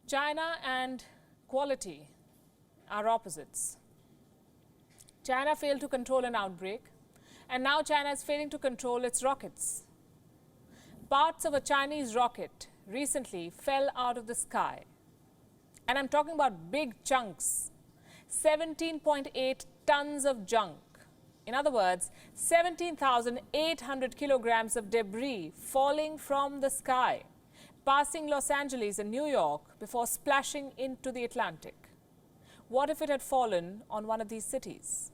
China and quality are opposites. China failed to control an outbreak, and now China is failing to control its rockets. Parts of a Chinese rocket recently fell out of the sky. And I'm talking about big chunks, 17.8 tons of junk. In other words, 17,800 kilograms of debris falling from the sky, passing Los Angeles and New York before splashing into the Atlantic. What if it had fallen on one of these cities?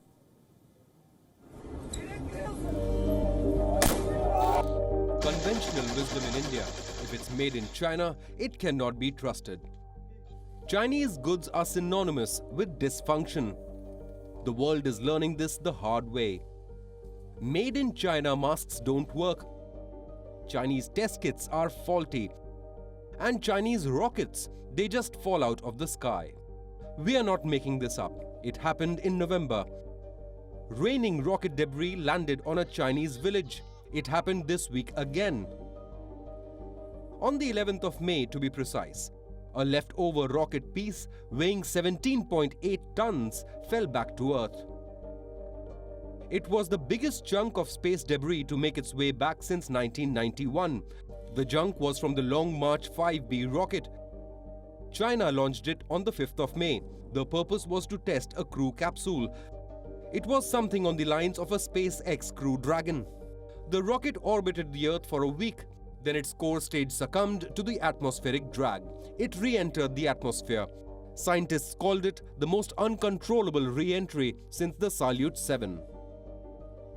Conventional wisdom in India: if it's made in China, it cannot be trusted. Chinese goods are synonymous with dysfunction. The world is learning this the hard way. Made in China masks don't work. Chinese test kits are faulty. And Chinese rockets, they just fall out of the sky. We are not making this up. It happened in November. Raining rocket debris landed on a Chinese village. It happened this week again. On the 11th of May, to be precise, a leftover rocket piece weighing 17.8 tons fell back to Earth. It was the biggest chunk of space debris to make its way back since 1991. The junk was from the Long March 5B rocket. China launched it on the 5th of May. The purpose was to test a crew capsule. It was something on the lines of a SpaceX Crew Dragon. The rocket orbited the Earth for a week. Then its core stage succumbed to the atmospheric drag. It re-entered the atmosphere. Scientists called it the most uncontrollable re-entry since the Salyut 7.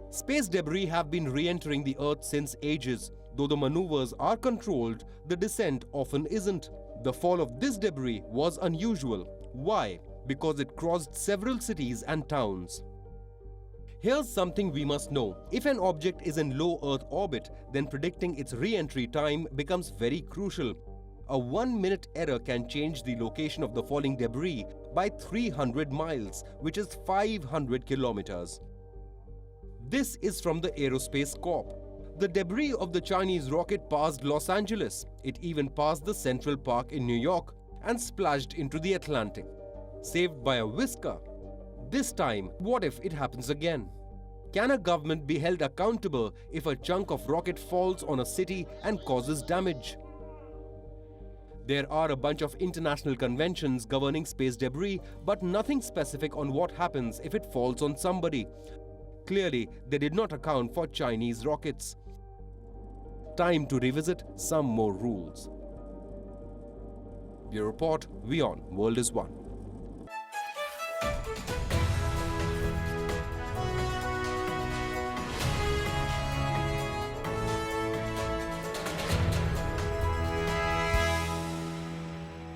Space debris have been re-entering the Earth since ages. Though the maneuvers are controlled, the descent often isn't. The fall of this debris was unusual. Why? Because it crossed several cities and towns. Here's something we must know. If an object is in low Earth orbit, then predicting its re-entry time becomes very crucial. A 1-minute error can change the location of the falling debris by 300 miles, which is 500 kilometers. This is from the Aerospace Corp. The debris of the Chinese rocket passed Los Angeles. It even passed the Central Park in New York and splashed into the Atlantic. Saved by a whisker. This time, what if it happens again? Can a government be held accountable if a chunk of rocket falls on a city and causes damage? There are a bunch of international conventions governing space debris, but nothing specific on what happens if it falls on somebody. Clearly, they did not account for Chinese rockets. Time to revisit some more rules. Bureau Report, WION, World is One.